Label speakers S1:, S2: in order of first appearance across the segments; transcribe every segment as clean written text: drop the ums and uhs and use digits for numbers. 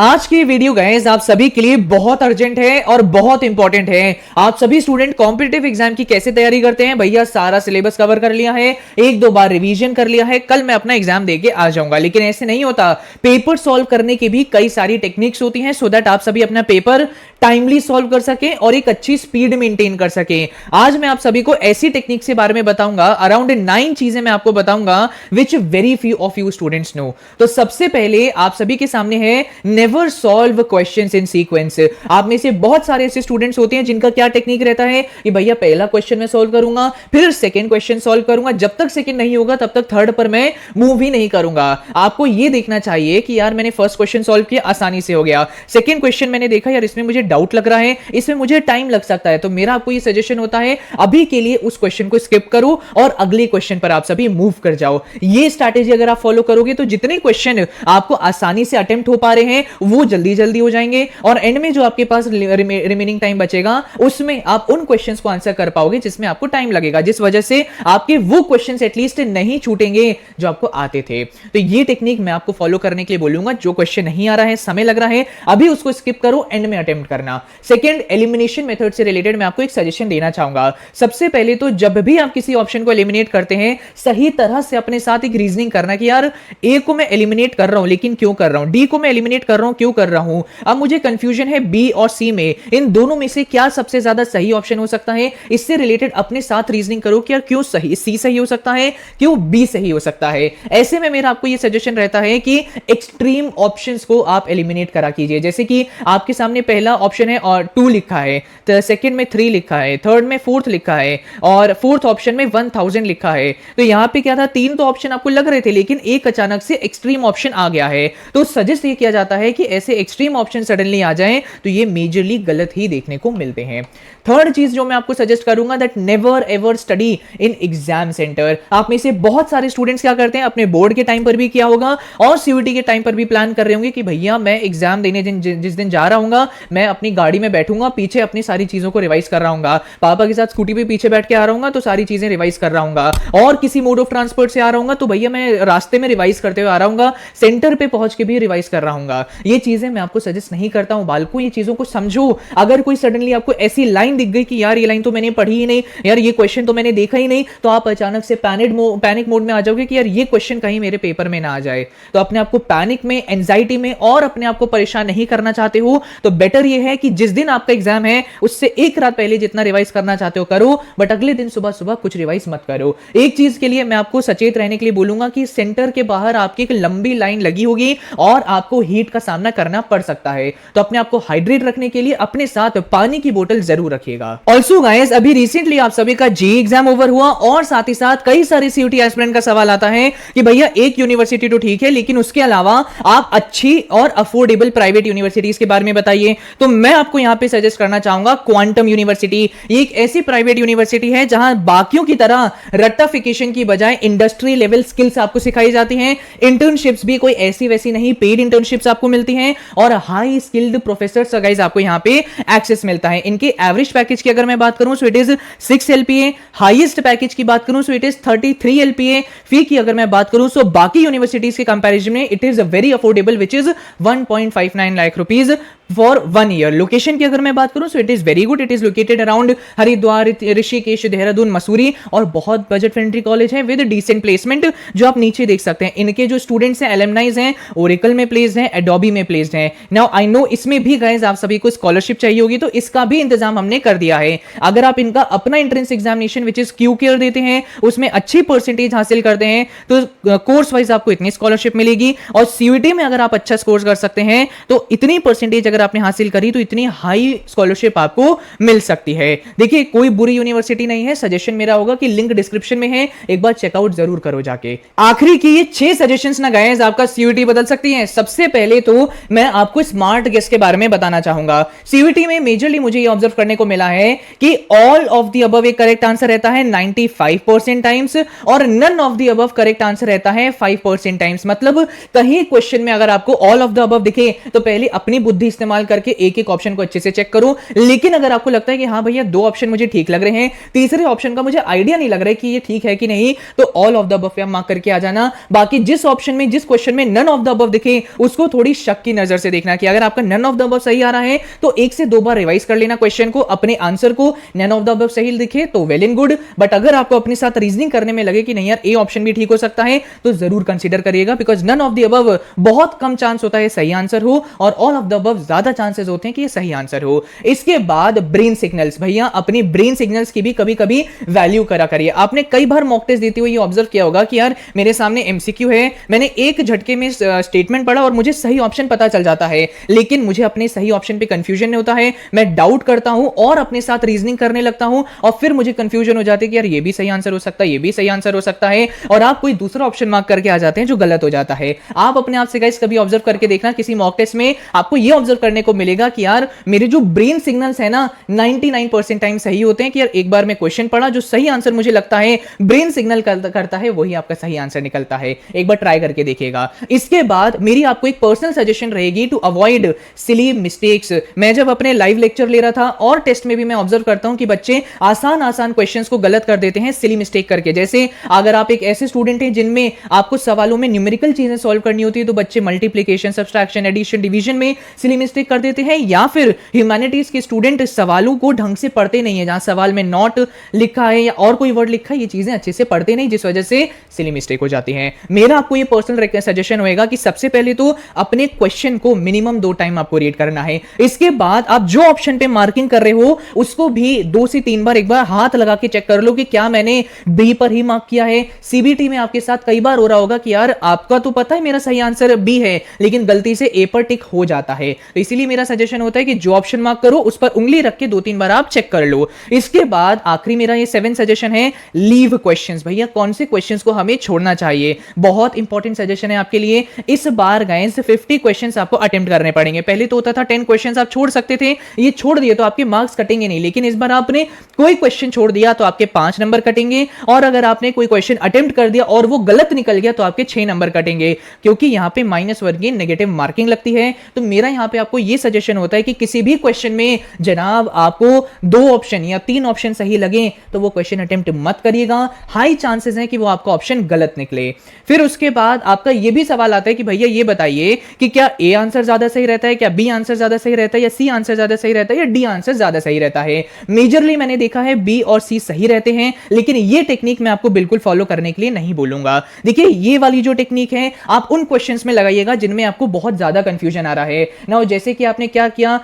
S1: आज की video guys आप सभी के लिए बहुत अर्जेंट है और बहुत इंपॉर्टेंट है। आप सभी स्टूडेंट कॉम्पिटिटिव एग्जाम की कैसे तैयारी करते हैं? भैया सारा सिलेबस कवर कर लिया है, एक दो बार रिवीजन कर लिया है, कल मैं अपना एग्जाम देके आ जाऊंगा। लेकिन ऐसे नहीं होता। पेपर सॉल्व करने की भी कई सारी टेक्निक्स होती हैं सो दैट आप सभी अपना पेपर टाइमली सॉल्व कर सके और एक अच्छी स्पीड मेंटेन कर सके। आज मैं आप सभी को ऐसी टेक्निक के बारे में बताऊंगा, अराउंड 9 चीजें मैं आपको बताऊंगा which very few of you students know. तो सबसे पहले आप सभी के सामने है never solve questions in sequence. आप में से बहुत सारे ऐसे स्टूडेंट्स होते हैं जिनका क्या टेक्निक रहता है कि भैया पहला क्वेश्चन मैं सॉल्व करूंगा, फिर सेकंड क्वेश्चन सॉल्व करूंगा, जब तक सेकंड नहीं होगा तब तक थर्ड पर मैं मूव ही नहीं करूंगा। आपको यह देखना चाहिए कि यार मैंने फर्स्ट क्वेश्चन सॉल्व किया, आसानी से हो गया। सेकंड क्वेश्चन मैंने देखा यार इसमें मुझे डाउट लग रहा है, इसमें मुझे टाइम लग सकता है, तो मेरा आपको यह सजेशन होता है अभी के लिए उस क्वेश्चन को स्किप करो और अगले क्वेश्चन पर आप सभी मूव कर जाओ। ये स्ट्रैटेजी अगर आप फॉलो करोगे तो जितने क्वेश्चन आपको आसानी से अटेम्प्ट हो पा रहे हैं वो जल्दी जल्दी हो जाएंगे और एंड में जो आपके पास रिमेनिंग टाइम बचेगा उसमें आप उन क्वेश्चंस को आंसर कर पाओगे जिसमें आपको टाइम लगेगा, जिस वजह से आपके वो क्वेश्चंस एटलीस्ट नहीं छूटेंगे जो आपको आते थे। तो ये टेक्निक मैं आपको फॉलो करने के लिए बोलूंगा। जो क्वेश्चन नहीं आ रहा है, समय लग रहा है, अभी उसको स्किप करो, एंड में अटेम्प्ट करना। सेकंड, एलिमिनेशन मेथड से रिलेटेड मैं आपको एक सजेशन देना चाहूंगा। सबसे पहले तो जब भी आप किसी ऑप्शन को एलिमिनेट करते हैं सही तरह से अपने साथ एक रीजनिंग करना कि यार ए को मैं एलिमिनेट कर रहा हूं लेकिन क्यों कर रहा हूं, डी को मैं एलिमिनेट कर रहा हूं क्यों कर रहा हूं, अब मुझे कंफ्यूजन है बी और सी में, इन दोनों में से क्या सबसे ज्यादा सही ऑप्शन हो सकता है। इससे रिलेटेड अपने साथ रीजनिंग करो कि यार क्यों सही सी सही हो सकता है, क्यों बी सही हो सकता है। ऐसे में मेरा आपको यह सजेशन रहता है कि एक्सट्रीम ऑप्शंस को आप एलिमिनेट करा कीजिए। जैसे कि आपके सामने पहला ऑप्शन है और 2 लिखा है, तो सेकंड में 3 लिखा है, थर्ड में 4th लिखा है और फोर्थ ऑप्शन में 1000 लिखा है। तो यहां पे क्या था, 3 तो ऑप्शन आपको लग रहे थे लेकिन एक अचानक से एक्सट्रीम ऑप्शन आ गया है। तो सजेस्ट ये किया जाता है कि ऐसे एक्सट्रीम ऑप्शन सडनली आ जाएं तो ये मेजरली गलत ही देखने को मिलते हैं। थर्ड चीज जो मैं आपको सजेस्ट करूंगा that never ever study in exam centre. आप में से बहुत सारे स्टूडेंट्स क्या करते हैं, अपने बोर्ड के टाइम पर भी किया होगा और सीयूटी के टाइम पर भी प्लान कर रहे होंगे कि भैया मैं एग्जाम देने जिस दिन जा रहा हूं मैं अपनी गाड़ी में बैठूंगा, पीछे अपनी सारी चीजों को रिवाइज कर रहा हूं, पापा के साथ स्कूटी पे पीछे बैठ के आ रहा हूं तो सारी चीजें रिवाइज कर रहा हूं, और किसी मोड ऑफ ट्रांसपोर्ट से आ रहा हूं तो भैया मैं रास्ते में रिवाइज करते हुए आ रहा हूं, सेंटर पे पहुंच के भी रिवाइज कर रहा हूं। ये चीजें मैं आपको सजेस्ट नहीं करता हूं बालकों, ये चीजों को समझो। अगर कोई सडनली आपको ऐसी लाइन दिख गई कि यार ये लाइन तो मैंने पढ़ी ही नहीं, यार ये क्वेश्चन तो मैंने देखा ही नहीं, तो आप अचानक से पैनिक मोड में आ जाओगे कि यार ये क्वेश्चन कहीं मेरे पेपर में ना आ जाए। तो अपने आपको पैनिक में, एंजाइटी में और अपने आपको परेशान नहीं करना चाहते हो तो बेटर ये है कि जिस दिन आपका एग्जाम है उससे एक रात पहले जितना रिवाइज करना चाहते हो करो, बट अगले दिन सुबह सुबह कुछ रिवाइज मत करो। एक चीज के लिए मैं आपको सचेत रहने के लिए बोलूंगा कि सेंटर के बाहर आपकी एक लंबी लाइन लगी होगी और आपको हीट का सामना करना पड़ सकता है। तो अपने आपको हाइड्रेट रखने के लिए अपने साथ पानी की बोतल जरूर रखिएगा। ऑल्सो गाइस, अभी रिसेंटली आप सभी का जेईई एग्जाम ओवर हुआ और साथ ही साथ कई सारे सीयूटी एस्पिरेंट का सवाल आता है कि भैया एक यूनिवर्सिटी तो ठीक है लेकिन उसके अलावा आप अच्छी और अफोर्डेबल प्राइवेट यूनिवर्सिटीज के बारे में बताइए। तो मैं आपको यहां पे सजेस्ट करना चाहूंगा क्वांटम यूनिवर्सिटी। ये एक ऐसी प्राइवेट यूनिवर्सिटी है जहां बाकियों की तरह रट्टाफिकेशन की बजाय इंडस्ट्री लेवल स्किल्स आपको सिखाई जाती हैं। इंटर्नशिप्स भी कोई ऐसी वैसी नहीं, पेड इंटर्नशिप्स आपको मिलती हैं और हाई स्किल्ड प्रोफेसर्स गाइस आपको यहां पे एक्सेस मिलता है। इनके एवरेज पैकेज की अगर मैं बात करूं so it is 6 LPA, highest package की बात करूं सो इट इज 33 LPA। फी की अगर मैं बात करूं सो बाकी यूनिवर्सिटीज के कंपैरिजन में it is very affordable which is 1.59 lakh rupees for 1 year. Location की अगर मैं बात करूं so it is very good, it is located around Haridwar, Rishikesh, Dehradun, Mussoorie और बहुत बजट फ्रेंडली कॉलेज है विद डिसेंट प्लेसमेंट जो आप नीचे देख सकते हैं। इनके जो स्टूडेंट्स हैं एलुमनाइज हैं, ओरेकल में प्लेस्ड हैं, एडोबी में प्लेस्ड हैं। नाउ आई नो इसमें भी गाइस आप सभी को स्कॉलरशिप चाहिए होगी तो इसका भी इंतजाम हमने कर दिया है। अगर आप इनका अपना entrance examination which is Q care देते हैं, उसमें अच्छी परसेंटेज हासिल करते हैं तो कोर्स वाइज आपको इतनी स्कॉलरशिप मिलेगी और सीयूटी में अगर आप अच्छा स्कोर कर सकते हैं तो इतनी परसेंटेज अगर आपने हासिल करी तो इतनी हाई स्कॉलरशिप आपको मिल सकती है। देखिए कोई बुरी यूनिवर्सिटी नहीं है, सजेशन मेरा होगा कि लिंक डिस्क्रिप्शन में है, एक बार चेकआउट जरूर करो जाके। आखिरी की ये 6 सजेशंस ना गाइस आपका सीयूटी बदल सकती हैं। सबसे पहले तो मैं आपको स्मार्ट गेस के बारे में बताना चाहूंगा। सीयूटी में मेजरली मुझे ये ऑब्जर्व करने को मिला है कि ऑल ऑफ द अबव एक करेक्ट आंसर रहता है 95% टाइम्स और none of the above correct answer रहता है 5% टाइम्स। मतलब कहीं क्वेश्चन में अगर आपको ऑल ऑफ द अबव दिखे तो पहले अपनी बुद्धि इस्तेमाल इस्तेमाल करके एक एक ऑप्शन को अच्छे से चेक करो। लेकिन अगर आपको लगता है कि हाँ भैया 2 ऑप्शन मुझे ठीक लग रहे हैं, तीसरे ऑप्शन का मुझे आइडिया नहीं लग रहा है कि ये ठीक है कि नहीं, तो ऑल ऑफ द अबव पे मार्क करके आ जाना। बाकी जिस ऑप्शन में, जिस क्वेश्चन में नन ऑफ द अबव दिखे उसको थोड़ी शक की नजर से देखना कि अगर आपका नन ऑफ द अबव सही आ रहा है तो 1 से 2 बार रिवाइज कर लेना क्वेश्चन को, अपने आंसर को। नन ऑफ द अबव सही दिखे तो वेल एंड गुड, बट अगर आपको अपने साथ रीजनिंग करने में लगे कि नहीं यार ए ऑप्शन भी ठीक हो सकता है तो जरूर कंसीडर करिएगा, because none of the above बहुत कम चांस होता है सही आंसर हो और ऑल ऑफ द अबव ज्यादा चांसेस होते हैं कि ये सही आंसर हो। इसके बाद ब्रेन सिग्नल्स, भैया अपनी ब्रेन सिग्नल्स की भी कभी कभी वैल्यू करा करिए। आपने कई बार मॉक टेस्ट देते हुए ये ऑब्जर्व किया होगा कि यार मेरे सामने एमसीक्यू है, मैंने एक झटके में स्टेटमेंट पढ़ा और मुझे सही ऑप्शन पता चल जाता है, लेकिन मुझे अपने सही ऑप्शन पे कंफ्यूजन होता है, मैं डाउट करता हूं और अपने साथ रीजनिंग करने लगता हूं और फिर मुझे कंफ्यूजन हो जाती है कि यार ये भी सही आंसर हो सकता है, ये भी सही आंसर हो सकता है, और आप कोई दूसरा ऑप्शन मार्क करके आ जाते हैं जो गलत हो जाता है। आप अपने आप से गाइस कभी ऑब्जर्व करके देखना, किसी मॉक टेस्ट में आपको ये ऑब्जर्व करने को मिलेगा कि यार मेरे जो ब्रेन सिग्नल्स है ना 99% टाइम सही होते हैं, कि यार एक बार मैं क्वेश्चन पढ़ा, जो सही आंसर मुझे लगता है ब्रेन सिग्नल करता है वही आपका सही आंसर निकलता है। एक बार ट्राई करके देखिएगा। इसके बाद मेरी आपको एक पर्सनल सजेशन रहेगी टू अवॉइड सिली मिस्टेक्स। मैं जब अपने लाइव लेक्चर ले रहा था और टेस्ट में भी मैं ऑब्जर्व करता हूं कि बच्चे आसान आसान क्वेश्चंस को गलत कर देते हैं सिली मिस्टेक करके। जैसे अगर आप एक ऐसे स्टूडेंट हैं जिनमें आपको सवालों में न्यूमेरिकल चीजें सॉल्व करनी होती है तो बच्चे मल्टीप्लिकेशन, सब्सट्रैक्शन, एडिशन, डिवीजन में सिली मिस्टेक कर देते हैं, या फिर ह्यूमैनिटीज के स्टूडेंट सवालों को ढंग से पढ़ते नहीं है, जहां सवाल में नॉट लिखा है या और कोई वर्ड लिखा है, ये चीजें अच्छे से पढ़ते नहीं, जिस वजह से सिली मिस्टेक हो जाती है। मेरा आपको ये पर्सनल सजेशन होगा कि सबसे पहले तो अपने क्वेश्चन को मिनिमम 2 टाइम आपको रीड करना है। इसके बाद आप जो ऑप्शन पे मार्किंग कर रहे हो उसको भी 2 से 3 बार एक बार हाथ लगा के चेक कर लो कि क्या मैंने बी पर ही मार्क किया है। सीबीटी में आपके साथ कई बार हो रहा होगा कि यार आपका तो पता है मेरा सही आंसर बी है, लेकिन गलती से ए पर टिक हो जाता है, तो इसीलिए मेरा सजेशन होता है कि जो ऑप्शन मार्क करो उस पर उंगली रख के 2-3 बार आप चेक कर लो। इसके बाद आखिरी मेरा ये 7 सजेशन है, लीव क्वेश्चंस। भैया कौन से क्वेश्चंस को हमें छोड़ना चाहिए, बहुत इंपॉर्टेंट सजेशन है आपके लिए। इस बार गाइस 50 क्वेश्चंस आपको अटेम्प्ट करने पड़ेंगे। पहले तो होता था 10 क्वेश्चंस आप छोड़ सकते थे, ये छोड़ दिए तो आपके मार्क्स कटेंगे नहीं, लेकिन इस बार आपने कोई क्वेश्चन छोड़ दिया तो आपके 5 नंबर कटेंगे, और अगर आपने कोई क्वेश्चन अटेम्प्ट कर दिया और वो गलत निकल गया तो आपके 6 नंबर कटेंगे, क्योंकि यहां पे -1 की नेगेटिव मार्किंग लगती है। तो मेरा यहां पे आपको ये सजेशन होता है कि किसी भी क्वेश्चन में जनाब आपको 2 ऑप्शन या 3 ऑप्शन सही लगे तो वो क्वेश्चन अटेम्प्ट मत करिएगा, हाई चांसेस है कि वो आपका ऑप्शन गलत निकले। फिर उसके बाद आपका ये भी सवाल आता है कि भैया ये बताइए कि क्या ए आंसर ज्यादा सही रहता है, क्या बी आंसर ज्यादा सही रहता है, या सी आंसर ज्यादा सही रहता है, या डी आंसर ज्यादा सही रहता है। मेजरली मैंने देखा है बी और सी सही रहते हैं, लेकिन ये टेक्निक मैं आपको बिल्कुल फॉलो करने के लिए नहीं बोलूंगा। देखिए ये वाली जो टेक्निक है आप उन क्वेश्चंस में लगाइएगा जिनमें आपको बहुत ज्यादा कंफ्यूजन आ रहा है ना। जैसे कि आपने क्या किया,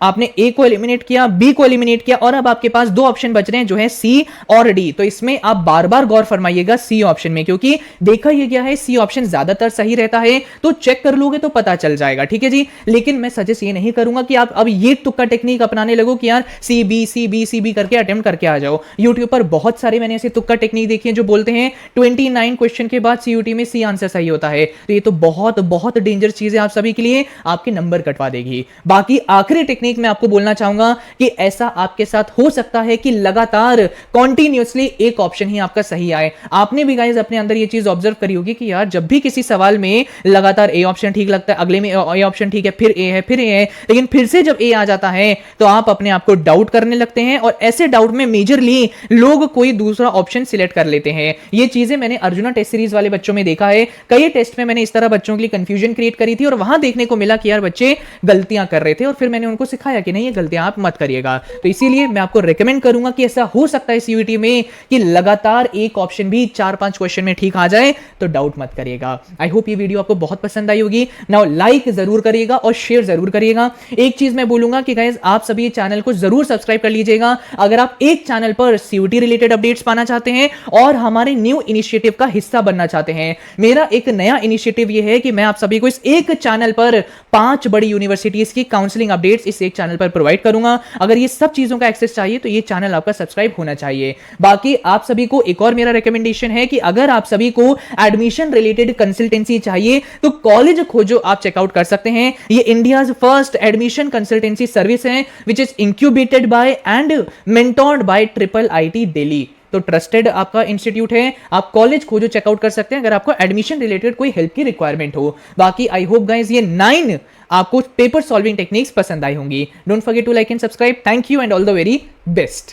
S1: आपने ए को एलिमिनेट किया, बी को एलिमिनेट किया, और अब आपके पास 2 ऑप्शन बच रहे हैं जो है सी और डी। तो इसमें आप बार बार गौर फरमाइएगा सी ऑप्शन में, क्योंकि देखा यह गया है सी ऑप्शन ज्यादातर सही रहता है, तो चेक कर लोगे तो पता चल जाएगा, ठीक है जी। लेकिन मैं सजेस्ट ये नहीं करूंगा कि आप अब ये तुक्का टेक्निक अपनाने लगो कि यार सी बी करके अटेम्प्ट करके आ जाओ। यूट्यूब पर बहुत सारे मैंने ऐसे तुक्का टेक्निक देखी है जो बोलते हैं 29 क्वेश्चन के बाद सीयूटी में सी आंसर सही होता है, तो ये तो बहुत बहुत डेंजर चीज है आप सभी के लिए, आपके नंबर कटवा देगी। बाकी आखिरी टेक्निक मैं आपको बोलना चाहूंगा कि ऐसा आपके साथ हो सकता है कि लगातार कॉन्टिन्यूअसली एक ऑप्शन ही आपका सही आए। आपने भी गाइस अपने अंदर ये चीज ऑब्जर्व करी होगी कि यार जब भी किसी सवाल में लगातार ए ऑप्शन ठीक लगता है, अगले में ए ऑप्शन ठीक है, फिर ए है, फिर ए है, लेकिन फिर से जब ए आ जाता है तो आप अपने आप को डाउट करने लगते हैं, और ऐसे डाउट में मेजरली लोग कोई दूसरा ऑप्शन सिलेक्ट कर लेते हैं। ये चीजें मैंने अर्जुना टेस्ट सीरीज वाले बच्चों में देखा है, कई टेस्ट में मैंने इस तरह बच्चों के लिए कंफ्यूजन क्रिएट करी थी और वहां देखने को मिला कि यार बच्चे गलतियां कर रहे थे, और फिर मैंने उनको सिखाया कि नहीं ये गलतियां आप मत करिएगा। तो इसीलिए मैं आपको रेकमेंड करूंगा कि ऐसा हो सकता है सीयूटी में कि लगातार एक ऑप्शन भी 4-5 क्वेश्चन में ठीक आ जाए, तो डाउट मत करिएगा। आई होप ये वीडियो आपको बहुत पसंद आई होगी। नाउ लाइक जरूर करिएगा और शेयर जरूर करिएगा। एक चीज मैं बोलूंगा कि गाइस आप सभी चैनल को जरूर सब्सक्राइब कर लीजिएगा अगर आप एक चैनल पर सीयूटी रिलेटेड अपडेट्स पाना चाहते हैं और हमारे न्यू इनिशिएटिव का हिस्सा बनना चाहते हैं। मेरा एक नया इनिशिएटिव यह है कि मैं आप सभी को इस एक चैनल पर 5 बड़ी यूनिवर्सिटीज की काउंसलिंग अपडेट्स इस एक चैनल पर प्रोवाइड करूंगा। अगर ये सब चीजों का एक्सेस चाहिए तो ये चैनल आपका सब्सक्राइब होना चाहिए। बाकी आप सभी को एक और मेरा रिकमेंडेशन है कि अगर आप सभी को एडमिशन रिलेटेड कंसल्टेंसी चाहिए तो कॉलेज खोजो आप चेकआउट कर सकते हैं। ये India's first admission consultancy service है which is incubated by and mentored by IIIT Delhi. तो ट्रस्टेड आपका इंस्टीट्यूट है, आप कॉलेज खोजो चेकआउट कर सकते हैं अगर आपको एडमिशन रिलेटेड कोई हेल्प की रिक्वायरमेंट हो। बाकी आई होप गाइस ये 9 आपको पेपर सॉल्विंग टेक्निक्स पसंद आई होंगी। Don't forget to like and subscribe. Thank you and all the very best.